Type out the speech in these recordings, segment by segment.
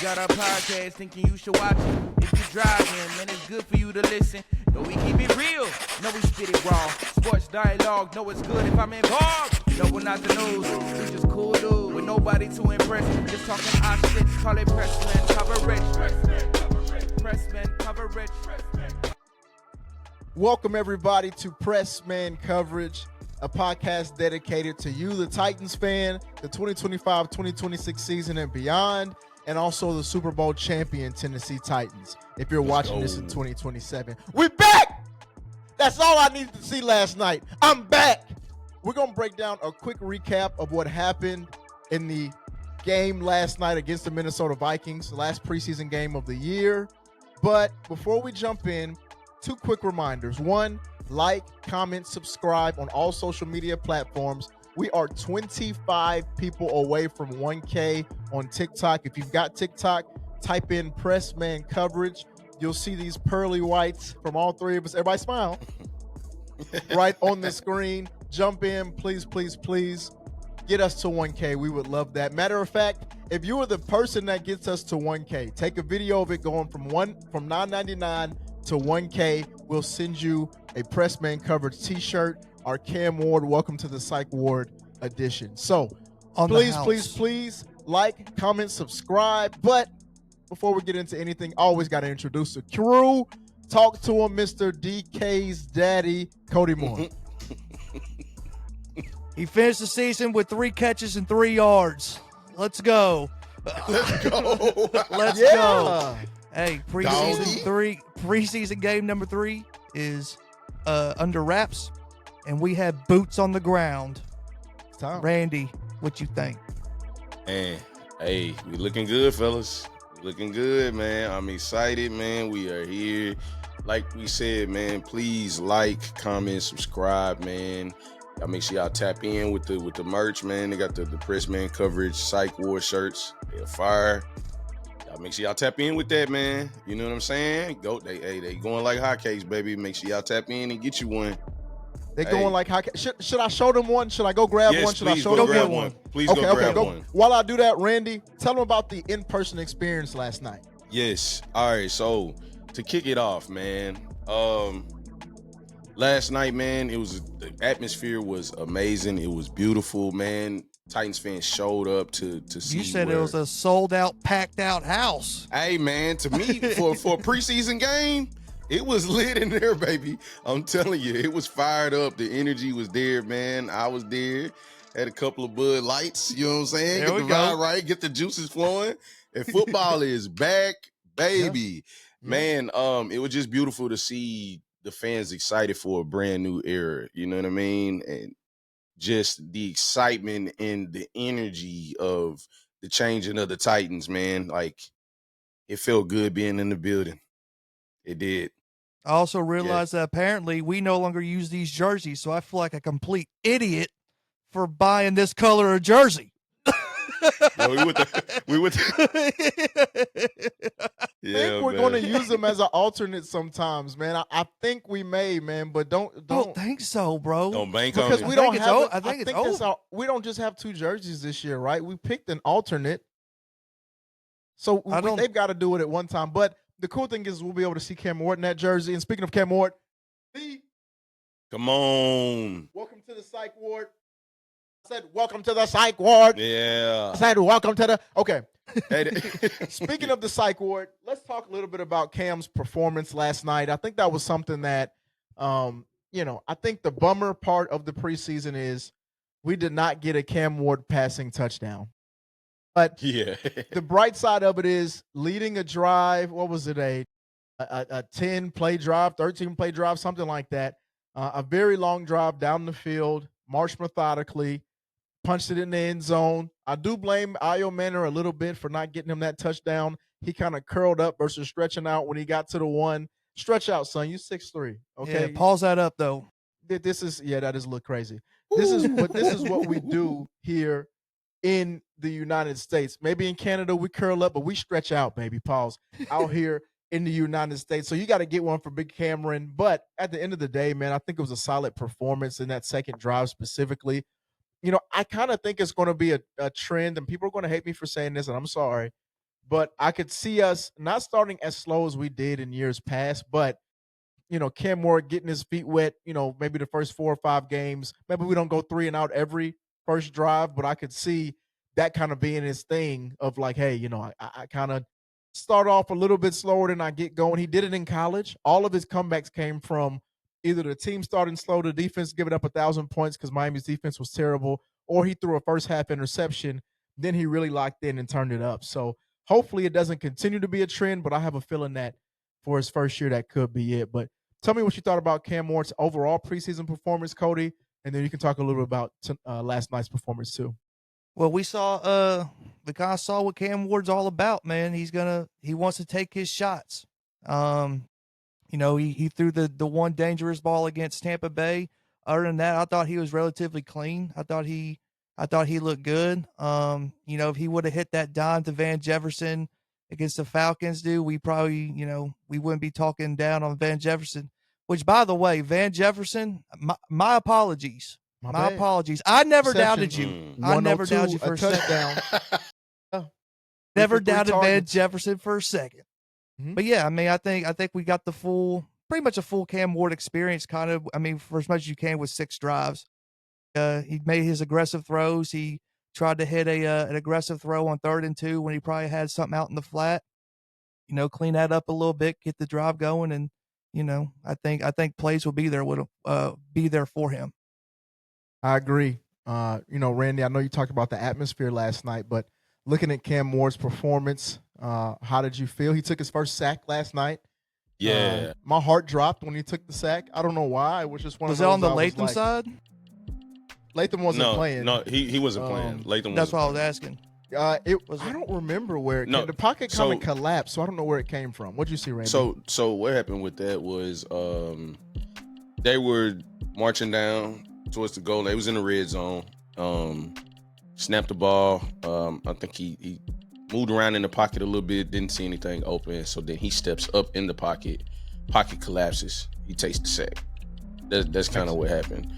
got our podcast, thinking you should watch it. If you driving, man, it's good for you to listen. No, we keep it real. No, we spit it raw. Sports dialogue. No, it's good if I'm involved. No, we're not the news. We just cool dude with nobody to impress. Just talking our shit. Call it Pressman coverage. Pressman coverage. Welcome everybody to Pressman Coverage, a podcast dedicated to you, the Titans fan, the 2025-2026 season and beyond, and also the Super Bowl champion Tennessee Titans. If you're watching this in 2027, we're back! That's all I needed to see last night. I'm back! We're going to break down a quick recap of what happened in the game last night against the Minnesota Vikings, the last preseason game of the year. But before we jump in, two quick reminders. One, like, comment, subscribe on all social media platforms. We are 25 people away from 1K on TikTok. If you've got TikTok, type in Pressman Coverage. You'll see these pearly whites from all three of us. Everybody smile. Right on the screen. Jump in, please, please, please. Get us to 1K. We would love that. Matter of fact, if you are the person that gets us to 1K, take a video of it going from $9.99 to 1K. We'll send you a Pressman Coverage t-shirt. Our Cam Ward, welcome to the Psych Ward edition. So please like, comment, subscribe. But before we get into anything, always got to introduce the crew. Talk to him, Mr. DK's daddy, Cody Moore. He finished the season with 3 catches and 3 yards. Let's go. Let's go. Let's go. Hey, preseason game number 3 is under wraps, and we have boots on the ground. Randy, what you think? And hey, we looking good, fellas. Looking good, man. I'm excited, man. We are here. Like we said, man, please like, comment, subscribe, man. Y'all make sure y'all tap in with the merch, man. They got the Pressman Coverage Psych War shirts. They're fire. Y'all make sure y'all tap in with that, man. You know what I'm saying? They going like hotcakes, baby. Make sure y'all tap in and get you one. They going like hotcakes. Should I show them one? Should I go grab one? Should I show them grab one? Please go grab one. While I do that, Randy, tell them about the in-person experience last night. Yes. All right. So to kick it off, man. Last night, man, the atmosphere was amazing. It was beautiful, man. Titans fans showed up to see. You said it was a sold-out, packed-out house. Hey, man, to me, for a preseason game, it was lit in there, baby. I'm telling you, it was fired up. The energy was there, man. I was there. Had a couple of Bud Lights, you know what I'm saying? There get the vibe right, get the juices flowing. And football is back, baby. Yeah. Man, it was just beautiful to see the fans excited for a brand new era. You know what I mean? And just the excitement and the energy of the changing of the Titans, man. Like, it felt good being in the building. It did. I also realized that apparently we no longer use these jerseys, so I feel like a complete idiot for buying this color of jersey. No, we with I think we're going to use them as an alternate sometimes, man. I think we may, man, but don't think so, bro. Don't bank on it. Because we don't have. I think it's we don't just have 2 jerseys this year, right? We picked an alternate, so they've got to do it at one time. But the cool thing is we'll be able to see Cam Ward in that jersey. And speaking of Cam Ward, come on. Welcome to the Psych Ward. I said, welcome to the Psych Ward. Yeah. I said, welcome to the. Okay. Speaking of the Psych Ward, let's talk a little bit about Cam's performance last night. I think that was something that, I think the bummer part of the preseason is we did not get a Cam Ward passing touchdown. But the bright side of it is leading a drive. What was it? A 10-play drive, 13-play drive, something like that. A very long drive down the field, marched methodically, punched it in the end zone. I do blame Io Manor a little bit for not getting him that touchdown. He kind of curled up versus stretching out when he got to the 1. Stretch out, son. You 6'3". Okay. Yeah, pause that up though. That is a little crazy. This is what we do here in the United States. Maybe in Canada we curl up, but we stretch out, baby. Pause. Out here in the United States. So you got to get one for Big Cameron. But at the end of the day, man, I think it was a solid performance in that second drive specifically. I kind of think it's going to be a trend, and people are going to hate me for saying this, and I'm sorry. but I could see us not starting as slow as we did in years past, but Cam Moore getting his feet wet, maybe the first 4 or 5 games. Maybe we don't go 3-and-out every first drive, but I could see that kind of being his thing of like, hey, I kind of start off a little bit slower than I get going. He did it in college. All of his comebacks came from either the team starting slow, the defense giving up 1,000 points because Miami's defense was terrible, or he threw a first half interception. Then he really locked in and turned it up. So hopefully it doesn't continue to be a trend, but I have a feeling that for his first year, that could be it. But tell me what you thought about Cam Moore's overall preseason performance, Cody, and then you can talk a little bit about last night's performance too. Well, we kind of saw what Cam Ward's all about, man. He wants to take his shots. He threw the one dangerous ball against Tampa Bay. Other than that, I thought he was relatively clean. I thought he looked good. If he would have hit that dime to Van Jefferson against the Falcons, we probably, we wouldn't be talking down on Van Jefferson. Which, by the way, Van Jefferson, my apologies. My apologies. I never doubted you. I never doubted you for a touchdown. Never doubted Van Jefferson for a second. Mm-hmm. But yeah, I think we got pretty much a full Cam Ward experience. Kind of, for as much as you can with 6 drives. He made his aggressive throws. He tried to hit an aggressive throw on 3rd and 2 when he probably had something out in the flat. Clean that up a little bit, get the drive going, and I think plays will be there for him. I agree. Randy, I know you talked about the atmosphere last night, but looking at Cam Moore's performance, how did you feel? He took his first sack last night. Yeah. My heart dropped when he took the sack. I don't know why. It was just one of those. Was it on the Latham side? Latham wasn't playing. No, he wasn't playing. Latham. That's what I was asking. I don't remember where it came. The pocket kind of collapsed, so I don't know where it came from. What'd you see, Randy? So what happened with that was they were marching down towards the goal. They was in the red zone. Snapped the ball. I think he moved around in the pocket a little bit, didn't see anything open. So then he steps up in the pocket. Pocket collapses. He takes the sack. That's kind of what happened.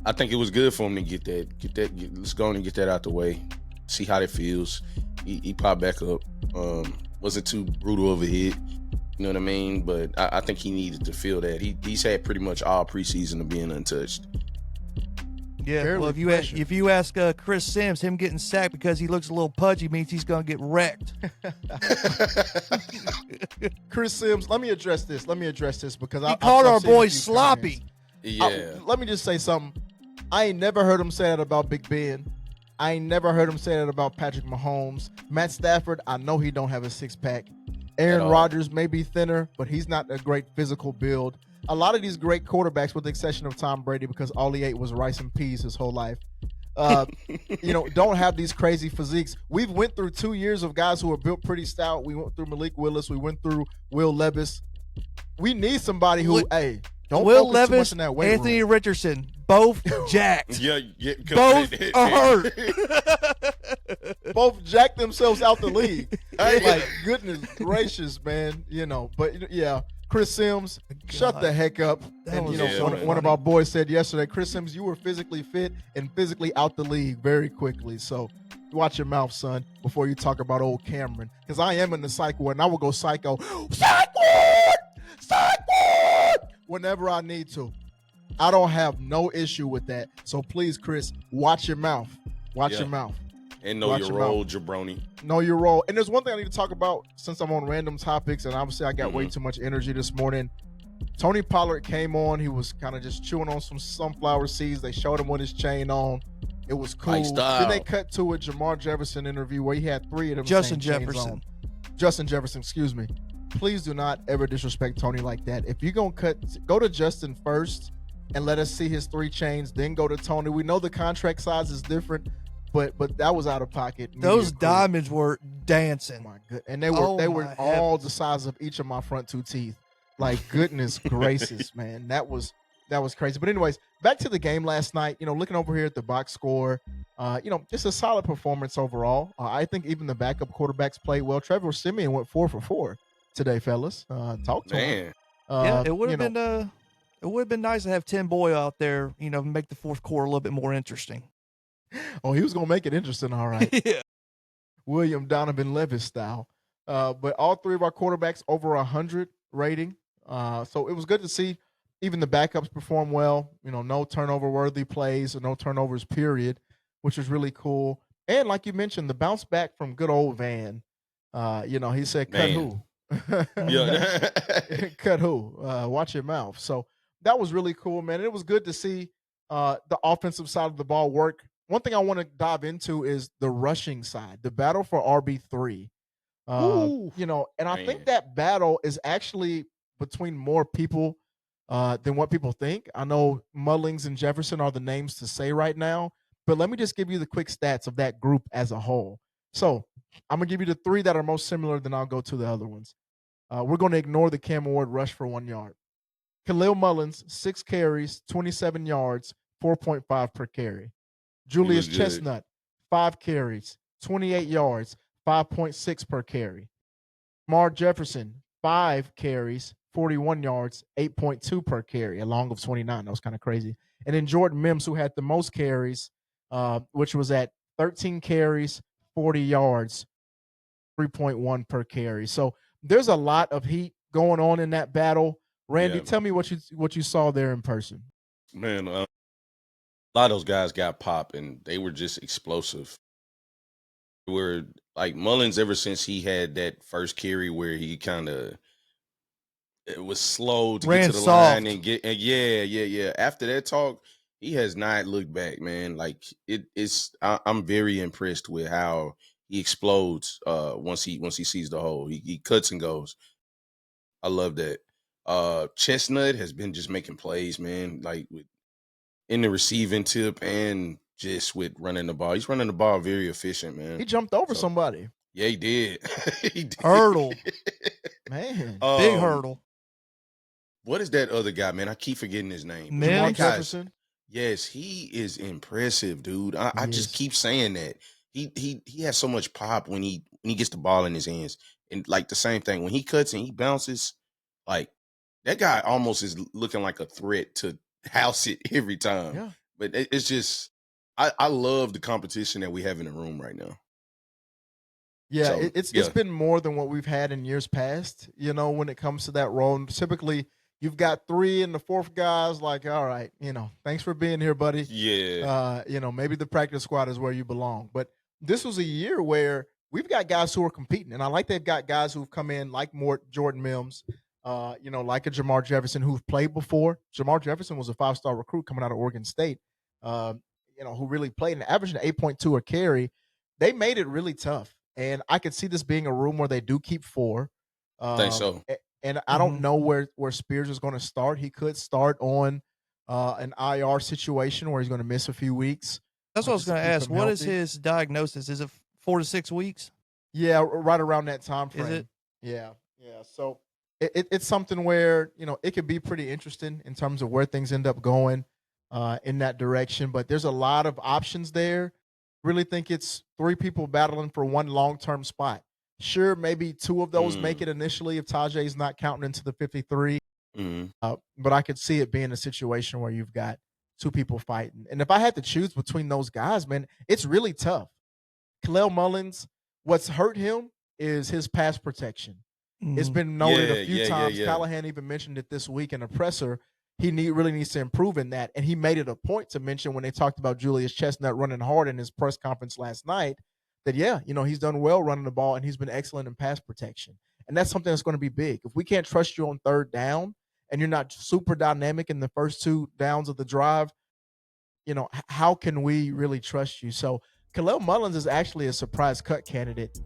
I think it was good for him to get that. Let's go on and get that out the way. See how that feels. He popped back up. Wasn't too brutal of a hit. You know what I mean? But I think he needed to feel that. He's had pretty much all preseason of being untouched. Yeah, well, if you ask Chris Sims, him getting sacked because he looks a little pudgy means he's going to get wrecked. Chris Sims, let me address this because he called our boy sloppy. Yeah. Let me just say something. I ain't never heard him say that about Big Ben. I ain't never heard him say that about Patrick Mahomes. Matt Stafford, I know he don't have a six-pack. Aaron Rodgers may be thinner, but he's not a great physical build. A lot of these great quarterbacks, with the exception of Tom Brady, because all he ate was rice and peas his whole life, don't have these crazy physiques. We've went through 2 years of guys who are built pretty stout. We went through Malik Willis. We went through Will Levis. We need somebody who, don't Will focus Levis, too much in that weight Anthony room. Richardson, both jacked. Yeah. Both are hurt. Both jacked themselves out the league. Like, goodness gracious, man. But yeah, Chris Sims, shut the heck up. And one of our boys said yesterday, Chris Sims, you were physically fit and physically out the league very quickly. So watch your mouth, son, before you talk about old Cameron. Because I am in the psych ward, and I will go psycho. Psych ward! Psych ward! Whenever I need to. I don't have no issue with that. So please, Chris, watch your mouth. Watch your mouth. And know your role, jabroni. Know your role. And there's one thing I need to talk about since I'm on random topics, and obviously I got way too much energy this morning. Tony Pollard came on. He was kind of just chewing on some sunflower seeds. They showed him with his chain on. It was cool. Then they cut to a Jamar Jefferson interview where he had 3 of them. Justin Jefferson, excuse me. Please do not ever disrespect Tony like that. If you're going to go to Justin first and let us see his 3 chains, then go to Tony. We know the contract size is different, but that was out of pocket. Those diamonds were dancing. Oh my good, and they were all the size of each of my front 2 teeth. Like, goodness gracious, man, that was crazy. But anyways, back to the game last night. Looking over here at the box score, just a solid performance overall. I think even the backup quarterbacks played well. Trevor Siemian went 4 for 4 today, fellas. Talk to him. It would have been it would have been nice to have Tim Boyle out there, make the fourth quarter a little bit more interesting. Oh, he was gonna make it interesting, all right. Yeah. William Donovan Levis style. But all three of our quarterbacks over 100 rating. So it was good to see even the backups perform well. No turnover worthy plays or no turnovers, period, which was really cool. And like you mentioned, the bounce back from good old Van. He said, "Cut Man. who? Yeah. Cut who? Watch your mouth." So that was really cool, man. It was good to see the offensive side of the ball work. One thing I want to dive into is the rushing side, the battle for RB3. Ooh, And I man. think that battle is actually between more people than what people think. I know Mullings and Jefferson are the names to say right now, but let me just give you the quick stats of that group as a whole. So I'm gonna give you the three that are most similar, then I'll go to the other ones. We're going to ignore the Cam Ward rush for 1 yard. Khalil Mullins, 6 carries, 27 yards, 4.5 per carry. Julius Chestnut, 5 carries, 28 yards, 5.6 per carry. Mar Jefferson, 5 carries, 41 yards, 8.2 per carry, a long of 29. That was kind of crazy. And then Jordan Mims, who had the most carries, which was at 13 carries, 40 yards, 3.1 per carry. So there's a lot of heat going on in that battle. Randy, tell me what you saw there in person. Man, a lot of those guys got pop, and they were just explosive. Where like Mullins, ever since he had that first carry where he kind of it was slow to Ran get to the soft. line and get, and yeah. After that talk, he has not looked back, man. Like I'm very impressed with how he explodes once he sees the hole. He cuts and goes. I love that. Chestnut has been just making plays, man. Like in the receiving tip and just with running the ball. He's running the ball very efficient, man. He jumped over somebody. Yeah, he did. He did. Hurdle. Man. Big hurdle. What is that other guy, man? I keep forgetting his name. Mims? Mark Jefferson. Yes, he is impressive, dude. I just keep saying that. He has so much pop when he gets the ball in his hands. And like the same thing, when he cuts and he bounces, like that guy almost is looking like a threat to house it every time. Yeah. But it's just I love the competition that we have in the room right now. Yeah, So, it's been more than what we've had in years past, when it comes to that role. And typically you've got 3 and the 4th guys like, all right, thanks for being here, buddy. Yeah. Maybe the practice squad is where you belong. But this was a year where we've got guys who are competing. And I like they've got guys who've come in like Jordan Mims, like a Jamar Jefferson who've played before. Jamar Jefferson was a 5-star recruit coming out of Oregon State, who really played and averaging 8.2 a carry. They made it really tough. And I could see this being a room where they do keep 4. I think so. And I don't know where Spears is going to start. He could start on an IR situation where he's going to miss a few weeks. That's what I was going to ask. What is his diagnosis? Is it 4 to 6 weeks? Yeah, right around that time frame. Is it? Yeah. So it's something where, it could be pretty interesting in terms of where things end up going in that direction. But there's a lot of options there. Really think it's 3 people battling for one long-term spot. Sure, maybe 2 of those make it initially if Tajay's not counting into the 53. But I could see it being a situation where you've got 2 people fighting. And if I had to choose between those guys, man, it's really tough. Khalil Mullins, what's hurt him is his pass protection. It's been noted a few times. Yeah. Callahan even mentioned it this week in a presser. He really needs to improve in that. And he made it a point to mention when they talked about Julius Chestnut running hard in his press conference last night that, he's done well running the ball and he's been excellent in pass protection. And that's something that's going to be big. If we can't trust you on 3rd down and you're not super dynamic in the first 2 downs of the drive, how can we really trust you? So Khalil Mullins is actually a surprise cut candidate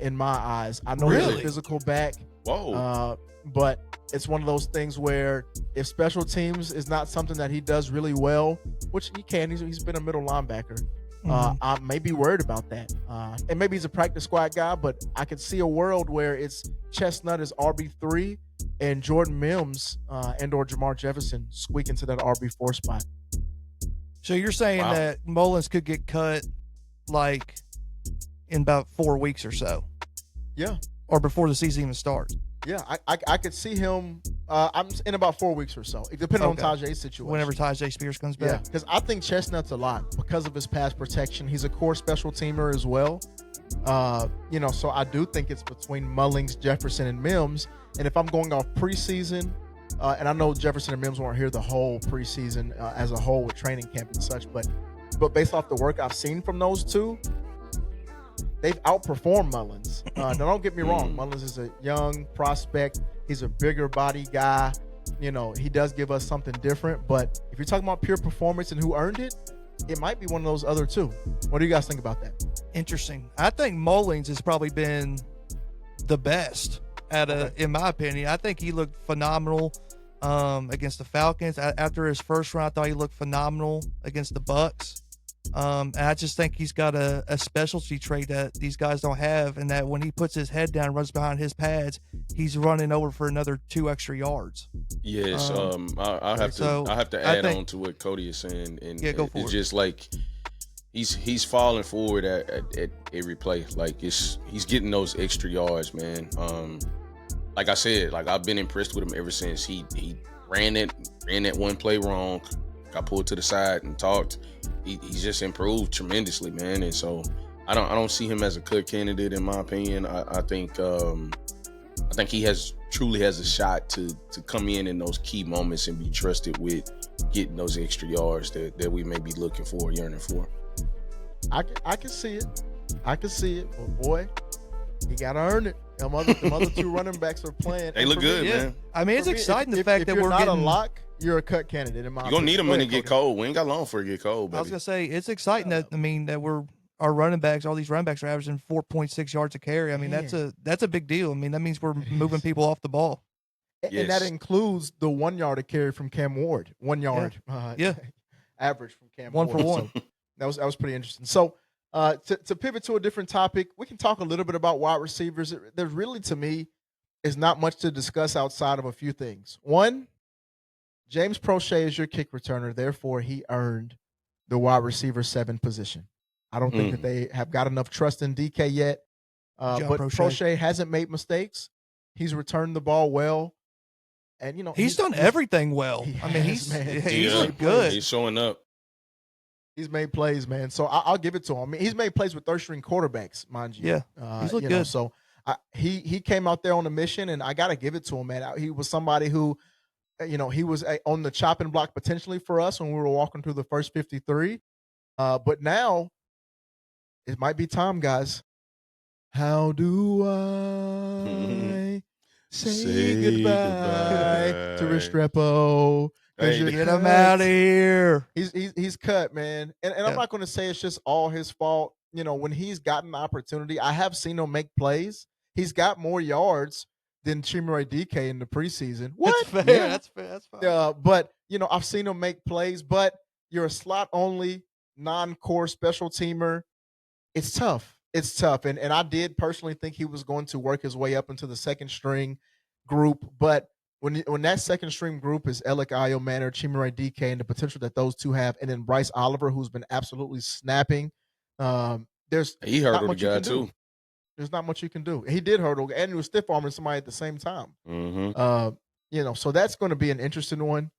in my eyes. I know he's a physical back. Whoa. But it's one of those things where if special teams is not something that he does really well, which he can, he's been a middle linebacker. I may be worried about that. And maybe he's a practice squad guy, but I could see a world where it's Chestnut as RB3 and Jordan Mims and or Jamar Jefferson squeak into that RB4 spot. So you're saying that Mullins could get cut like in about 4 weeks or so? Yeah. Or before the season even starts? Yeah, I could see him I'm in about 4 weeks or so, depending on Tajay's situation. Whenever Tajay Spears comes back. Yeah, because I think Chestnut's a lot because of his pass protection. He's a core special teamer as well. So I do think it's between Mullings, Jefferson, and Mims. And if I'm going off preseason, and I know Jefferson and Mims weren't here the whole preseason as a whole with training camp and such, but based off the work I've seen from those two, they've outperformed Mullins. Now, don't get me wrong. Mullins is a young prospect. He's a bigger body guy. He does give us something different. But if you're talking about pure performance and who earned it, it might be one of those other two. What do you guys think about that? Interesting. I think Mullings has probably been the best in my opinion. I think he looked phenomenal against the Falcons. After his first run, I thought he looked phenomenal against the Bucks. And I just think he's got a specialty trait that these guys don't have, and that when he puts his head down, runs behind his pads, he's running over for another 2 extra yards. Yes, I have to add on to what Cody is saying, and go for it's it. just like he's falling forward at every play. Like he's getting those extra yards, man. Like I said, like I've been impressed with him ever since he ran that one play wrong, got pulled to the side and talked. He's just improved tremendously, man. And so I don't see him as a cut candidate in my opinion. I think he truly has a shot to come in those key moments and be trusted with getting those extra yards that we may be looking for, yearning for. I can see it. But boy, he got to earn it. Them other 2 running backs are playing. They look good, yeah, man. I mean, it's exciting the fact that you're we're not getting a lock. You're a cut candidate in my opinion. You're gonna need them when it get cold. We ain't got long for it to get cold, baby. I was gonna say it's exciting that our running backs, all these running backs are averaging 4.6 yards a carry. I mean, that's a big deal. I mean, that means we're moving people off the ball. And that includes the 1 yard a carry from Cam Ward. 1 yard. Average from Cam Ward. 1 for 1. So that was pretty interesting. So to pivot to a different topic, we can talk a little bit about wide receivers. There's really, to me, is not much to discuss outside of a few things. One, James Prochet is your kick returner. Therefore, he earned the wide receiver 7 position. I don't think that they have got enough trust in DK yet. But Prochet hasn't made mistakes. He's returned the ball well. And, he's done everything well. He's good. He's showing up. He's made plays, man. So I'll give it to him. I mean, he's made plays with third-string quarterbacks, mind you. Yeah, he's looked good. So he came out there on a mission, and I got to give it to him, man. He was somebody who, he was on the chopping block potentially for us when we were walking through the first 53. But now it might be time, guys. How do I say goodbye to Restrepo? Hey, get him out of here. He's cut, man. And I'm not going to say it's just all his fault. When he's gotten the opportunity, I have seen him make plays. He's got more yards than Chimere DK in the preseason. What? That's fair. That's fair. That's fine. But, I've seen him make plays, but you're a slot-only, non-core special teamer. It's tough. And I did personally think he was going to work his way up into the second string group. But when that second string group is Alec Ayo, Manor, Chimere DK, and the potential that those two have, and then Bryce Oliver, who's been absolutely snapping, he hurdled the guy too. There's not much you can do. He did hurdle, and he was stiff arming somebody at the same time. So that's going to be an interesting one.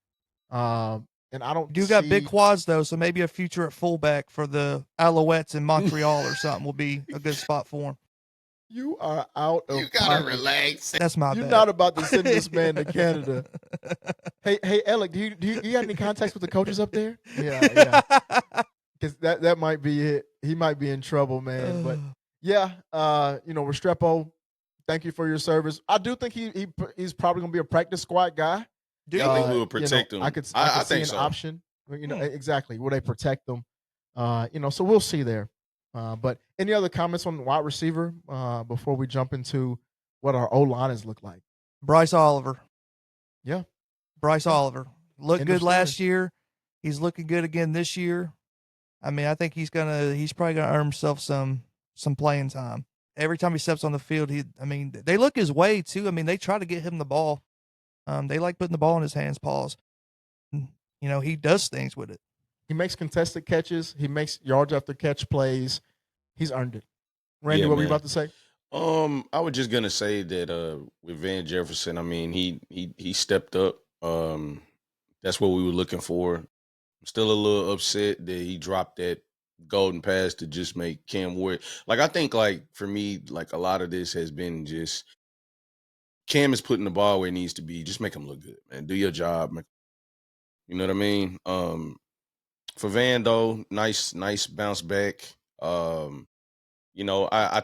And I don't. You got big quads though, so maybe a future at fullback for the Alouettes in Montreal or something will be a good spot for him. You are out of. You gotta relax. That's my bad. You're not about to send this man to Canada. Hey, Alec, do you have any contacts with the coaches up there? Yeah. Because that might be it. He might be in trouble, man. But Restrepo, thank you for your service. I do think he's probably gonna be a practice squad guy. Do you think we will protect him? I could I see think an so. option. Exactly. Will they protect them? So we'll see there. But any other comments on wide receiver before we jump into what our O-liners look like? Bryce Oliver. Yeah. Bryce Oliver. Looked good story. last year. He's looking good again this year. I mean, I think he's probably gonna earn himself some playing time. Every time he steps on the field, they look his way too. I mean, they try to get him the ball. They like putting the ball in his hands, paws. He does things with it. He makes contested catches. He makes yards after catch plays. He's earned it. Randy, what were you about to say? I was just gonna say that with Van Jefferson, I mean, he stepped up. That's what we were looking for. I'm still a little upset that he dropped that golden pass to just make Cam Ward. Like, I think, like, for me, like, a lot of this has been just Cam is putting the ball where it needs to be. Just make him look good, man. Do your job. You know what I mean? For Van, though, nice bounce back. I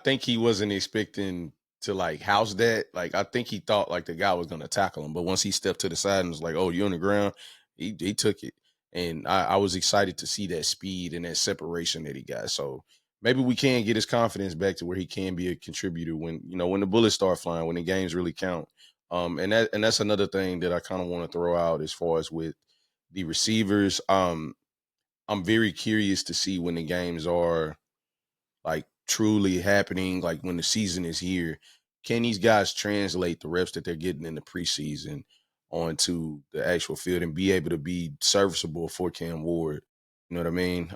think he wasn't expecting to like house that. Like, I think he thought like the guy was gonna tackle him, but once he stepped to the side and was like, "Oh, you on the ground," he took it, and I was excited to see that speed and that separation that he got. So maybe we can get his confidence back to where he can be a contributor when the bullets start flying, when the games really count. And that's another thing that I kind of want to throw out as far as with the receivers. I'm very curious to see when the games are like truly happening, like when the season is here, can these guys translate the reps that they're getting in the preseason onto the actual field and be able to be serviceable for Cam Ward? You know what I mean?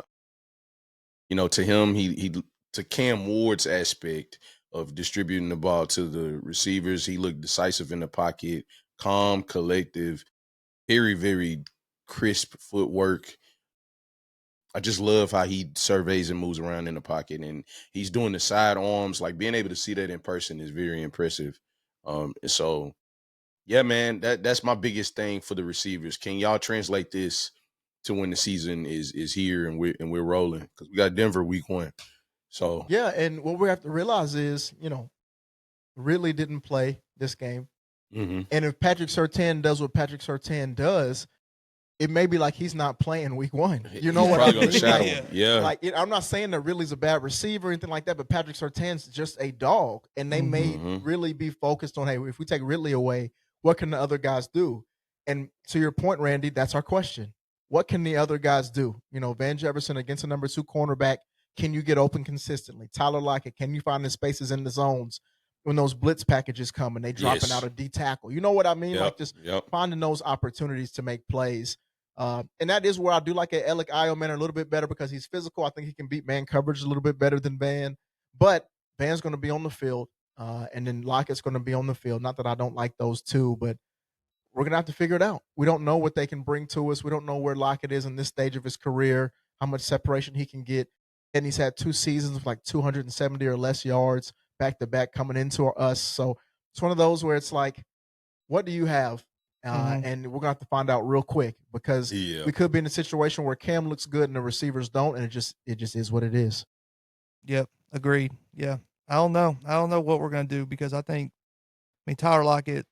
To him, he to Cam Ward's aspect of distributing the ball to the receivers, he looked decisive in the pocket, calm, collective, very, very crisp footwork. I just love how he surveys and moves around in the pocket, and he's doing the side arms. Like, being able to see that in person is very impressive. And so, yeah, man, that's my biggest thing for the receivers. Can y'all translate this to when the season is here and we're rolling? Because we got Denver week 1. So Yeah, and what we have to realize is, Ridley didn't play this game. mhm. And if Patrick Surtain does what Patrick Surtain does, it may be like he's not playing week 1. You know He's what I probably mean? gonna shadow Like, him. Yeah. I'm not saying that Ridley's a bad receiver or anything like that, but Patrick Surtain's just a dog. And they may Mhm. really be focused on, hey, if we take Ridley away, what can the other guys do? And to your point, Randy, that's our question. What can the other guys do? Van Jefferson against a number 2 cornerback, can you get open consistently? Tyler Lockett, can you find the spaces in the zones when those blitz packages come and they dropping out Yes. a D tackle? You know what I mean? Like, Yep. just Yep. finding those opportunities to make plays. And that is where I do like a Alec Ioman a little bit better because he's physical. I think he can beat man coverage a little bit better than Van. But Van's going to be on the field, and then Lockett's going to be on the field. Not that I don't like those two, but we're going to have to figure it out. We don't know what they can bring to us. We don't know where Lockett is in this stage of his career, how much separation he can get. And he's had 2 seasons of like 270 or less yards back to back coming into us. So it's one of those where it's like, what do you have? And we're gonna have to find out real quick because Yeah. we could be in a situation where Cam looks good and the receivers don't, and it just is what it is. Yep, agreed. Yeah, I don't know. I don't know what we're gonna do because I mean, Tyler Lockett,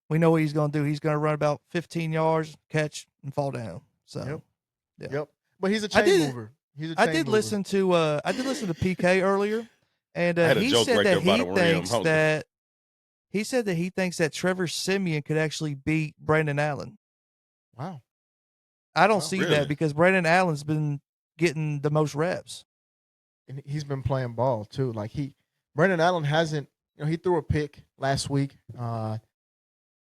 we know what he's gonna do. He's gonna run about 15 yards, catch, and fall down. So, Yep. But he's a chain mover. I did listen to PK earlier, and I had a he joke said right that there about he a rim. thinks that he thinks that Trevor Siemian could actually beat Brandon Allen. Wow. I don't see really? that because Brandon Allen's been getting the most reps. And he's been playing ball too. Like Brandon Allen hasn't, he threw a pick last week, but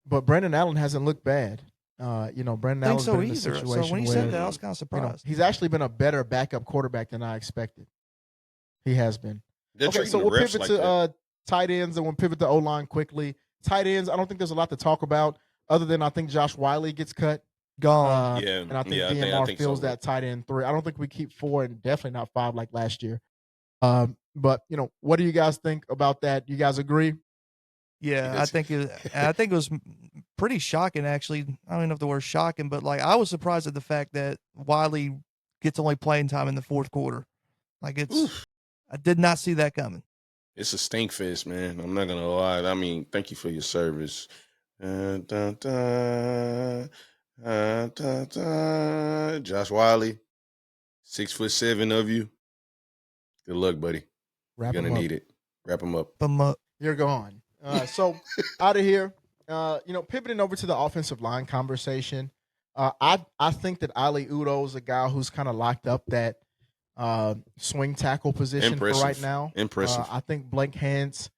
Brandon Allen hasn't looked bad. Brandon Allen's been in a situation so when he where said that, I was kind of surprised. he's actually been a better backup quarterback than I expected. He has been. They're Okay, treating so the we'll refs pivot like to that. tight ends and we'll pivot to O-line quickly. Tight ends, I don't think there's a lot to talk about other than I think Josh Wiley gets cut. Gone. Yeah. And I think Yeah, I DNR think fills so. that tight end 3. I don't think we keep 4 and definitely not 5 like last year. But what do you guys think about that? You guys agree? Yeah, Yes. I think it was pretty shocking actually. I don't even know if the word shocking, but like I was surprised at the fact that Wiley gets only playing time in the 4th quarter. Like I did not see that coming. It's a stink fest, man. I'm not gonna lie. I mean, thank you for your service. Josh Wiley, 6'7" of you. Good luck, buddy. Wrap You're him gonna up. need it. Wrap him up. You're gone. So out of here, pivoting over to the offensive line conversation. I think that Ali Udo is a guy who's kind of locked up that swing tackle position for right now. Impressive. I think Blake Hance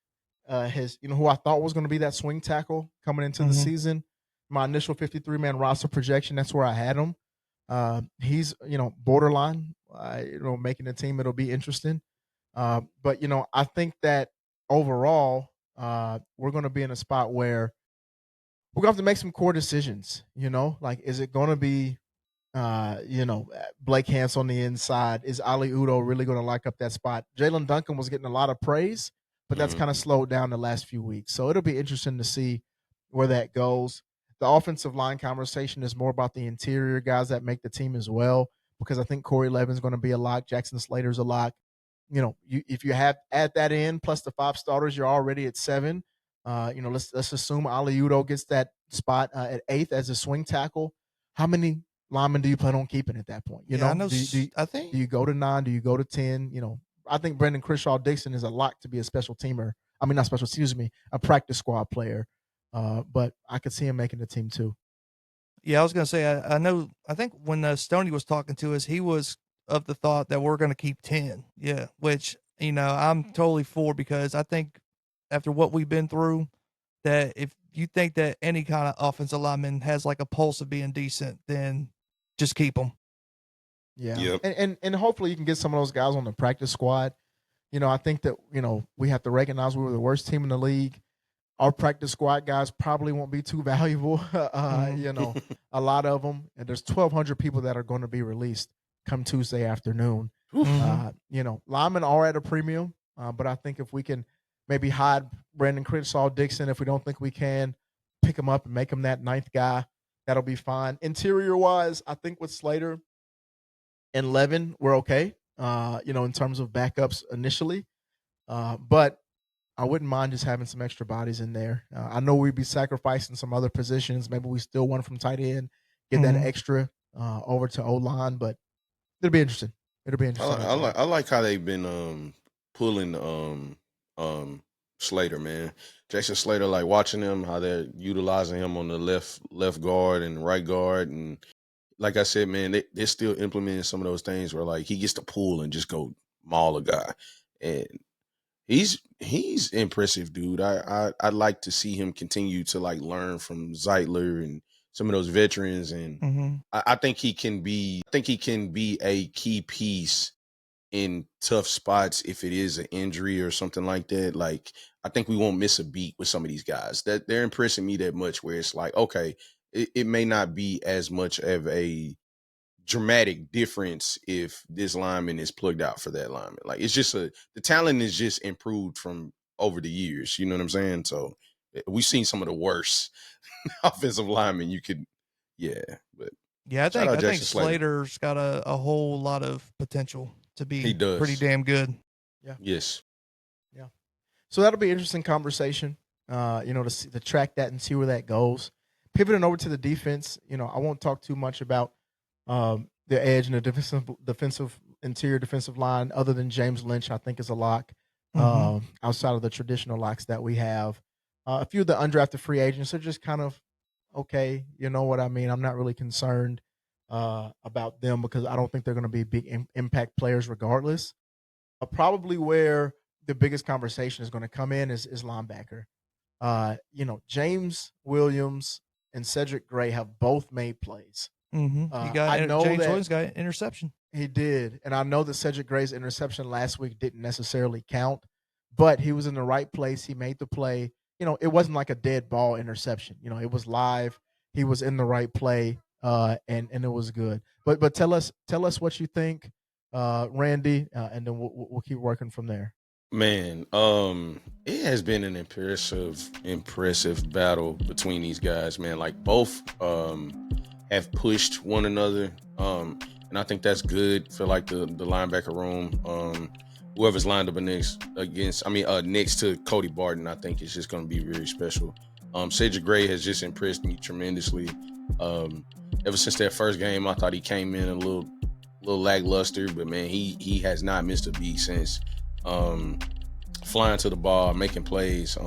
has, who I thought was going to be that swing tackle coming into the season. My initial 53-man roster projection, that's where I had him. He's, borderline, making the team. It'll be interesting. But, I think that overall, we're going to be in a spot where we're going to have to make some core decisions, like, is it going to be Blake Hance on the inside. Is Ali Udo really going to lock up that spot? Jalen Duncan was getting a lot of praise, but that's kind of slowed down the last few weeks. So it'll be interesting to see where that goes. The offensive line conversation is more about the interior guys that make the team as well, because I think Corey Levin's going to be a lock. Jackson Slater's a lock. If you add that in plus the 5 starters, you're already at 7. Let's assume Ali Udo gets that spot at 8th as a swing tackle. How many linemen do you plan on keeping at that point? I know. Do you go to 9? Do you go to 10? I think Brendan Crishaw-Dixon is a lock to be a special teamer. I mean, not special, excuse me, a practice squad player. But I could see him making the team too. Yeah, I was going to say, I think when Stoney was talking to us, he was of the thought that we're going to keep 10. Yeah, which, I'm totally for, because I think after what we've been through, that if you think that any kind of offensive lineman has like a pulse of being decent, then just keep them. Yeah. Yep. And hopefully you can get some of those guys on the practice squad. I think that, we have to recognize we were the worst team in the league. Our practice squad guys probably won't be too valuable. A lot of them. And there's 1,200 people that are going to be released come Tuesday afternoon. Linemen are at a premium, but I think if we can maybe hide Brandon Crishaw-Dixon, if we don't think we can, pick him up and make him that 9th guy, that'll be fine. Interior-wise, I think with Slater and Levin, we're okay, in terms of backups initially. But I wouldn't mind just having some extra bodies in there. I know we'd be sacrificing some other positions. Maybe we steal one from tight end, get that extra over to O-line, but it'll be interesting. I like how they've been pulling Slater, man. Jason Slater, like watching him, how they're utilizing him on the left guard and right guard. And like I said, man, they're still implementing some of those things where like he gets to pull and just go maul a guy. And he's impressive, dude. I'd like to see him continue to like learn from Zeitler and some of those veterans, and I think he can be a key piece in tough spots if it is an injury or something like that. Like I think we won't miss a beat with some of these guys. That they're impressing me that much where it's like, okay, it may not be as much of a dramatic difference if this lineman is plugged out for that lineman. Like it's just the talent is just improved from over the years. You know what I'm saying? So we've seen some of the worst offensive linemen you could, but I think Slater's got a whole lot of potential to be pretty damn good. Yeah. Yes. Yeah. So that'll be an interesting conversation, to track that and see where that goes. Pivoting over to the defense, I won't talk too much about the edge and the interior defensive line, other than James Lynch, I think is a lock. Outside of the traditional locks that we have, a few of the undrafted free agents are just kind of okay. You know what I mean? I'm not really concerned about them because I don't think they're going to be big impact players regardless. Probably where the biggest conversation is going to come in is linebacker. James Williams and Cedric Gray have both made plays. James Williams got an interception. He did. And I know that Cedric Gray's interception last week didn't necessarily count, but he was in the right place. He made the play. It wasn't like a dead ball interception. It was live. He was in the right play, and it was good. But tell us what you think, Randy, and then we'll keep working from there. Man, it has been an impressive battle between these guys, man. Like both have pushed one another, and I think that's good for like the linebacker room. Whoever's lined up next to Cody Barton, I think it's just going to be very special. Cedric Gray has just impressed me tremendously. Ever since that first game, I thought he came in a little lackluster, but man, he has not missed a beat since. Flying to the ball, making plays.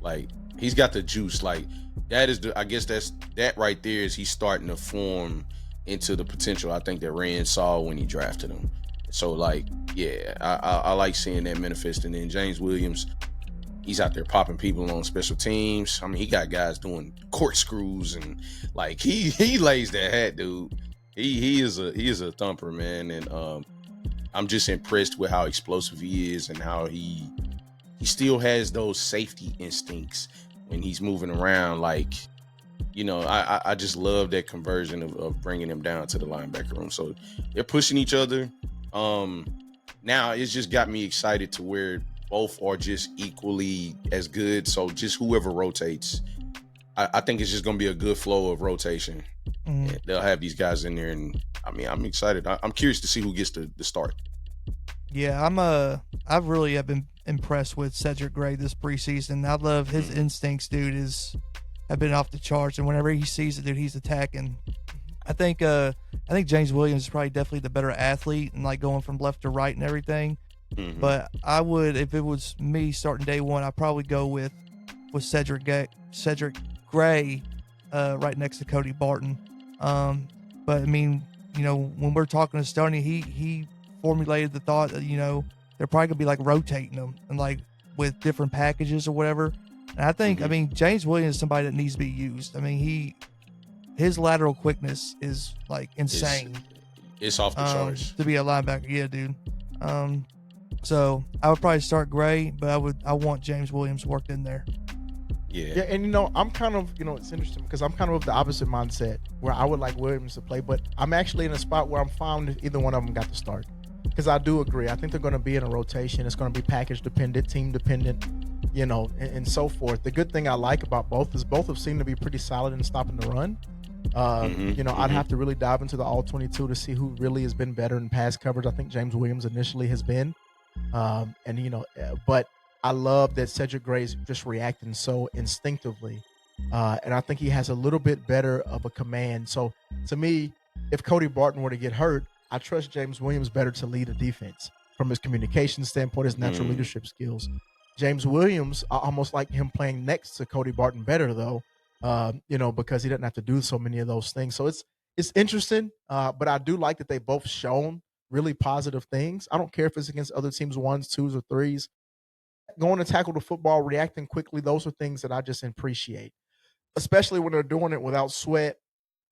Like he's got the juice. Like that right there is he's starting to form into the potential I think that Rand saw when he drafted him. So like, I like seeing that manifest. And then James Williams, he's out there popping people on special teams. I mean, he got guys doing corkscrews and like he lays that hat, dude. He is a thumper, man. And I'm just impressed with how explosive he is and how he still has those safety instincts when he's moving around. Like I just love that conversion of bringing them down to the linebacker room. So they're pushing each other. Now it's just got me excited to where both are just equally as good. So just whoever rotates, I think it's just going to be a good flow of rotation. Mm-hmm. They'll have these guys in there, and I'm excited. I'm curious to see who gets the start. Yeah, I really have been impressed with Cedric Gray this preseason. I love his instincts, dude. Have been off the charts, and whenever he sees it, dude, he's attacking. I think James Williams is probably definitely the better athlete and like going from left to right and everything. Mm-hmm. But I would, if it was me starting day one, I'd probably go with Cedric Gray right next to Cody Barton. But I mean, when we're talking to Stoney, he formulated the thought that they're probably gonna be like rotating them and like with different packages or whatever. And I think James Williams is somebody that needs to be used. I mean his lateral quickness is like insane. It's off the charts to be a linebacker. Yeah, dude. So I would probably start Gray, but I want James Williams worked in there. Yeah, and I'm kind of, it's interesting because I'm kind of the opposite mindset where I would like Williams to play, but I'm actually in a spot where I'm fine if either one of them got to start. Because I do agree. I think they're going to be in a rotation. It's going to be package dependent, team dependent, and so forth. The good thing I like about both is both have seemed to be pretty solid in stopping the run. I'd have to really dive into the all-22 to see who really has been better in pass coverage. I think James Williams initially has been. But I love that Cedric Gray's just reacting so instinctively. And I think he has a little bit better of a command. So to me, if Cody Barton were to get hurt, I trust James Williams better to lead a defense from his communication standpoint, his natural leadership skills. James Williams, I almost like him playing next to Cody Barton better though, because he doesn't have to do so many of those things. So it's interesting, but I do like that they both shown really positive things. I don't care if it's against other teams, 1s, 2s, or 3s. Going to tackle the football, reacting quickly, those are things that I just appreciate, especially when they're doing it without Sweat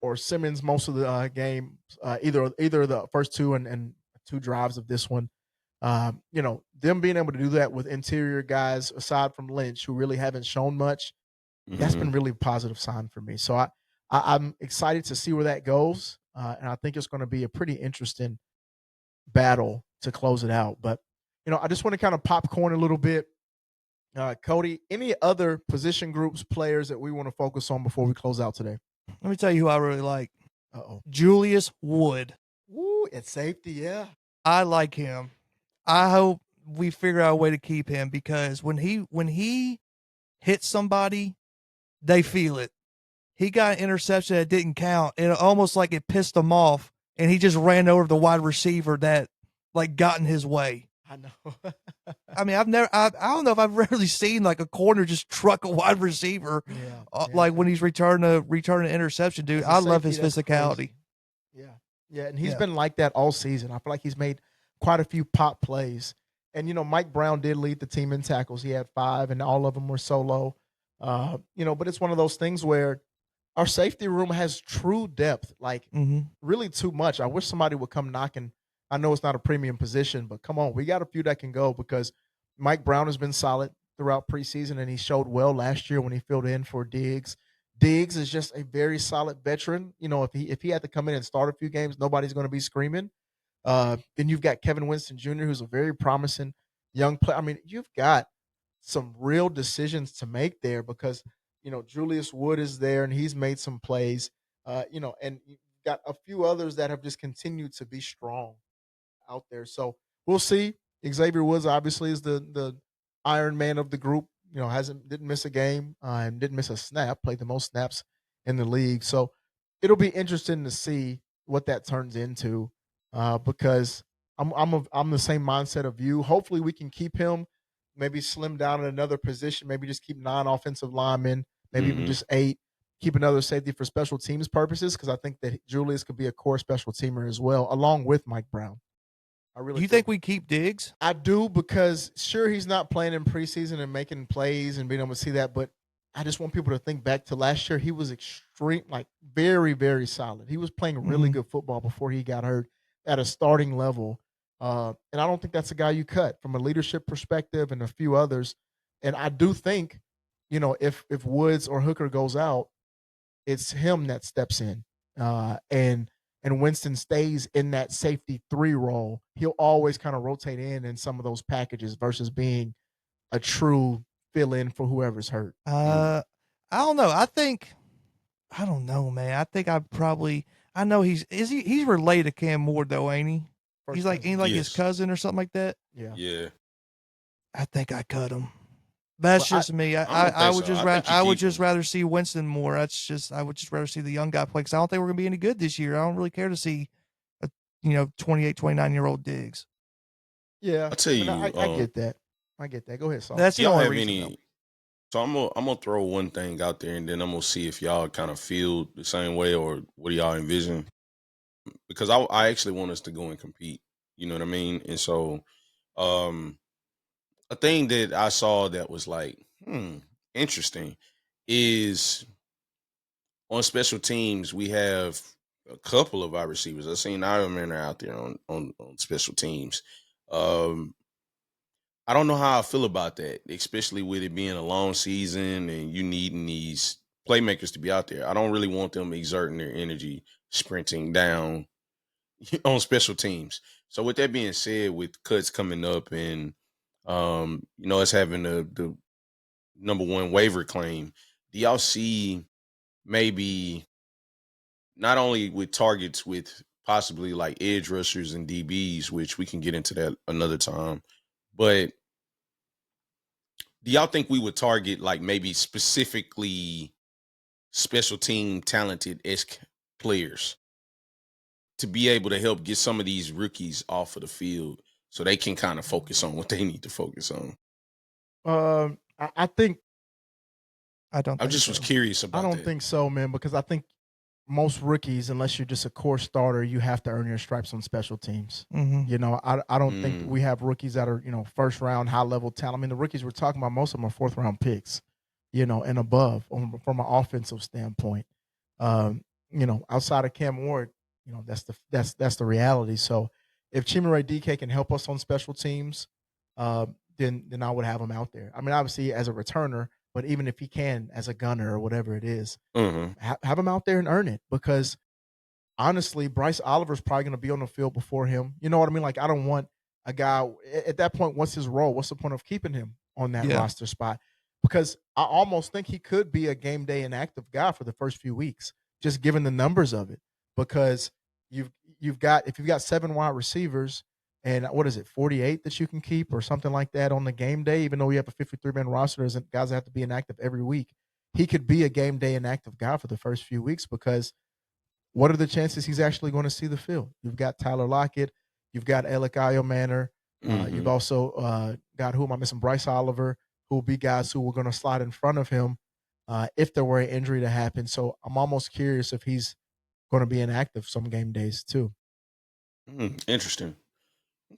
or Simmons most of the game, either the first two and 2 drives of this one. Them being able to do that with interior guys aside from Lynch, who really haven't shown much, that's been really a positive sign for me. So I'm excited to see where that goes, and I think it's going to be a pretty interesting battle to close it out. But I just want to kind of popcorn a little bit. Cody, any other position groups, players that we want to focus on before we close out today? Let me tell you who I really like. Julius Wood. Woo, at safety, yeah. I like him. I hope we figure out a way to keep him because when he hits somebody, they feel it. He got an interception that didn't count, and almost like it pissed him off, and he just ran over the wide receiver that like got in his way. I know. I mean, I don't know if I've rarely seen like a corner just truck a wide receiver, like when he's returning an interception, dude. I love his physicality. Crazy. Yeah, and he's been like that all season. I feel like he's made quite a few pop plays. And Mike Brown did lead the team in tackles. He had 5, and all of them were solo. But it's one of those things where our safety room has true depth, like really too much. I wish somebody would come knocking. I know it's not a premium position, but come on, we got a few that can go because Mike Brown has been solid throughout preseason, and he showed well last year when he filled in for Diggs. Diggs is just a very solid veteran. If he had to come in and start a few games, nobody's going to be screaming. Then you've got Kevin Winston Jr., who's a very promising young player. I mean, you've got some real decisions to make there because, Julius Wood is there and he's made some plays, and you've got a few others that have just continued to be strong out there. So we'll see. Xavier Woods obviously is the Iron Man of the group. Didn't miss a game and didn't miss a snap. Played the most snaps in the league. So it'll be interesting to see what that turns into because I'm the same mindset of you. Hopefully we can keep him. Maybe slim down in another position. Maybe just keep 9 offensive linemen. Maybe even just 8. Keep another safety for special teams purposes because I think that Julius could be a core special teamer as well, along with Mike Brown. You think we keep Diggs? I do because sure he's not playing in preseason and making plays and being able to see that, but I just want people to think back to last year. He was very, very solid. He was playing really good football before he got hurt at a starting level. And I don't think that's a guy you cut from a leadership perspective and a few others. And I do think, if Woods or Hooker goes out, it's him that steps in, and Winston stays in that safety 3 role. He'll always kind of rotate in some of those packages versus being a true fill in for whoever's hurt. I don't know. I don't know, man. I think I know he's related to Cam Ward though, ain't he? He's like his cousin or something like that. Yeah. I think I cut him. That's just me. I would just rather see Winston more. I would just rather see the young guy play because I don't think we're gonna be any good this year. I don't really care to see a 28, 29-year-old Diggs. Yeah, I'll tell you. I get that. I get that. Go ahead, Saul. That's the only reason. So I'm gonna throw one thing out there, and then I'm gonna see if y'all kind of feel the same way or what do y'all envision. Because I actually want us to go and compete. You know what I mean? And so, a thing that I saw that was like, interesting is on special teams, we have a couple of our receivers. I've seen Iron Man out there on special teams. I don't know how I feel about that, especially with it being a long season and you needing these playmakers to be out there. I don't really want them exerting their energy sprinting down on special teams. So with that being said, with cuts coming up and us having the number 1 waiver claim, do y'all see maybe not only with targets with possibly like edge rushers and DBs, which we can get into that another time, but do y'all think we would target like maybe specifically special team talented-esque players to be able to help get some of these rookies off of the field so they can kind of focus on what they need to focus on? I think I don't. I just was curious about that. I don't think so, man, because I think most rookies, unless you're just a core starter, you have to earn your stripes on special teams. Mm-hmm. I don't think we have rookies that are, first round, high level talent. I mean, the rookies we're talking about, most of them are 4th round picks, and above from an offensive standpoint. Outside of Cam Ward, that's the reality. So if Chimere DK can help us on special teams, then I would have him out there. I mean, obviously as a returner, but even if he can as a gunner or whatever it is, have him out there and earn it. Because honestly, Bryce Oliver's probably going to be on the field before him. You know what I mean? Like, I don't want a guy at that point. What's his role? What's the point of keeping him on that roster spot? Because I almost think he could be a game day inactive guy for the first few weeks, just given the numbers of it. Because if you've got 7 wide receivers, and what is it, 48 that you can keep or something like that on the game day, even though we have a 53-man roster, there's guys that have to be inactive every week. He could be a game day inactive guy for the first few weeks because what are the chances he's actually going to see the field? You've got Tyler Lockett. You've got Alec Manor. You've also got, who am I missing? Bryce Oliver, who will be guys who were going to slide in front of him if there were an injury to happen. So I'm almost curious if he's going to be inactive some game days too. Interesting.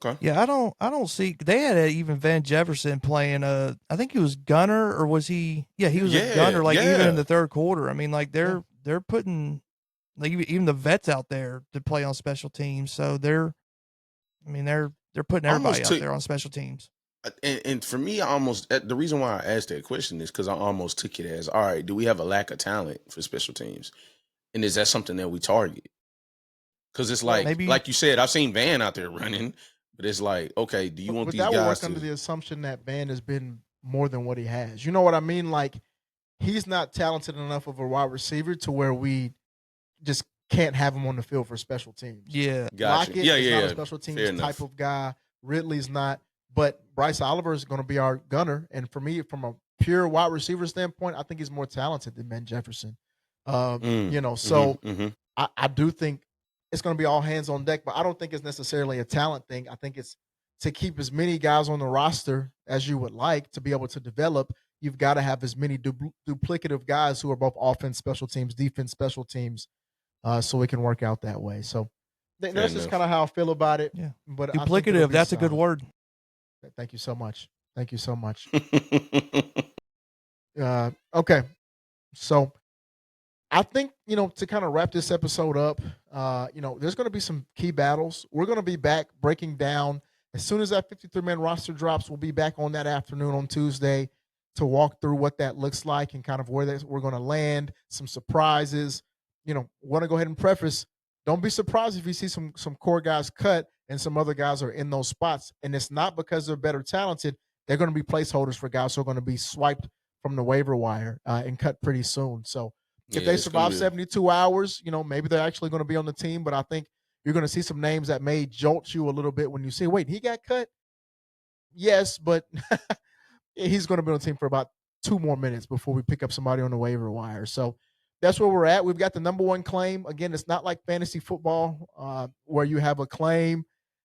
Okay. Yeah, I don't see. They had even Van Jefferson playing. I think he was gunner, or was he? Yeah, he was a gunner. Like even in the third quarter. I mean, like they're putting like even the vets out there to play on special teams. So they're putting everybody out there on special teams. And for me, the reason why I asked that question is because I almost took it as, all right, do we have a lack of talent for special teams, and is that something that we target? Because it's like, like you said, I've seen Van out there running. But it's like, okay, do you want these guys to... But that would work under the assumption that Van has been more than what he has. You know what I mean? Like, he's not talented enough of a wide receiver to where we just can't have him on the field for special teams. Yeah. Gotcha. Lockett is not a special teams type of guy. Ridley's not. But Bryce Oliver is going to be our gunner. And for me, from a pure wide receiver standpoint, I think he's more talented than Van Jefferson. I do think it's going to be all hands on deck, but I don't think it's necessarily a talent thing. I think it's to keep as many guys on the roster as you would like to be able to develop. You've got to have as many duplicative guys who are both offense, special teams, defense, special teams, so it can work out that way. So that's just kind of how I feel about it. Yeah. But duplicative, that's a good word. Thank you so much. Thank you so much. Okay. So I think, to kind of wrap this episode up, there's going to be some key battles. We're going to be back breaking down as soon as that 53-man roster drops. We'll be back on that afternoon on Tuesday to walk through what that looks like and kind of where we're going to land, some surprises. Want to go ahead and preface, don't be surprised if you see some core guys cut and some other guys are in those spots. And it's not because they're better talented. They're going to be placeholders for guys who are going to be swiped from the waiver wire and cut pretty soon. So if they survive 72 hours, maybe they're actually going to be on the team. But I think you're going to see some names that may jolt you a little bit when you say, wait, he got cut? Yes, but he's going to be on the team for about 2 more minutes before we pick up somebody on the waiver wire. So that's where we're at. We've got the number one claim. Again, it's not like fantasy football where you have a claim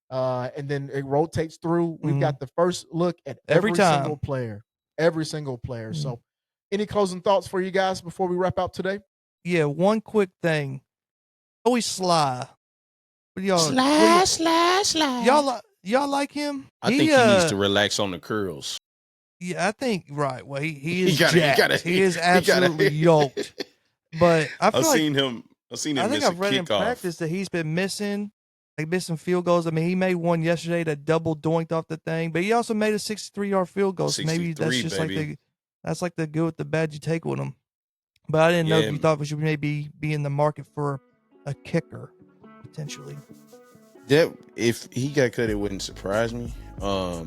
and then it rotates through. We've got the first look at every single player. Every single player. So any closing thoughts for you guys before we wrap out today? Yeah, one quick thing. Always Sly. Sly. Y'all like him? I think he needs to relax on the curls. Yeah, I think right. Well, he is jacked. He is absolutely yoked. But I've seen him. I think I've read in practice that he's been missing field goals. I mean, he made one yesterday that double doinked off the thing, but he also made a 63-yard field goal. So maybe that's just like the good with the bad you take with him. But I didn't know if you thought we should maybe be in the market for a kicker potentially. That if he got cut, it wouldn't surprise me. I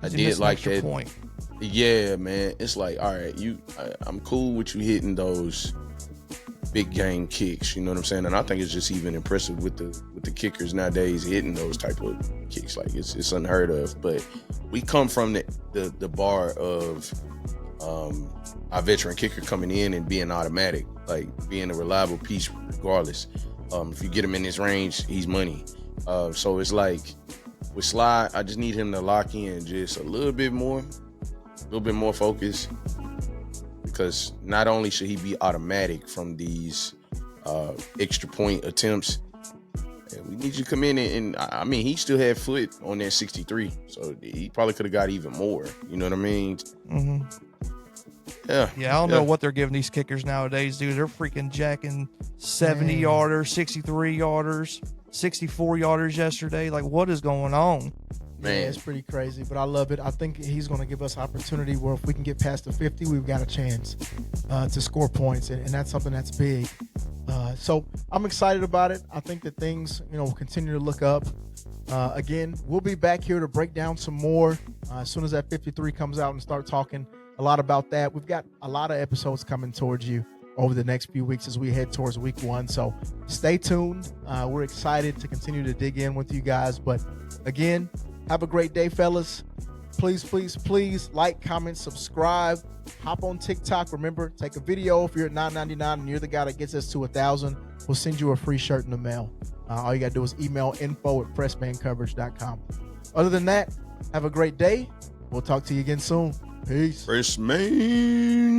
did like that point. Yeah, man. It's like, all right, I'm cool with you hitting those big game kicks. You know what I'm saying? And I think it's just even impressive with the kickers nowadays hitting those type of kicks. Like it's unheard of. But we come from the bar of our veteran kicker coming in and being automatic, like being a reliable piece regardless. If you get him in this range, he's money. So it's like with Sly, I just need him to lock in just a little bit more focus, because not only should he be automatic from these extra point attempts, and we need you to come in and I mean, he still had foot on that 63, so he probably could have got even more. You know what I mean? Mm-hmm. Yeah, I don't know what they're giving these kickers nowadays, dude. They're freaking jacking 70-yarders, 63-yarders, 64-yarders yesterday. Like, what is going on? Man, it's pretty crazy, but I love it. I think he's going to give us opportunity where if we can get past the 50, we've got a chance to score points, and that's something that's big. So I'm excited about it. I think that things, will continue to look up. Again, we'll be back here to break down some more as soon as that 53 comes out and start talking a lot about that. We've got a lot of episodes coming towards you over the next few weeks as we head towards week 1. So stay tuned. We're excited to continue to dig in with you guys. But again, have a great day, fellas. Please like, comment, subscribe. Hop on TikTok. Remember, take a video. If you're at $9.99 and you're the guy that gets us to 1,000, we'll send you a free shirt in the mail. All you got to do is email info@pressmancoverage.com. Other than that, have a great day. We'll talk to you again soon. Peace. Pressman.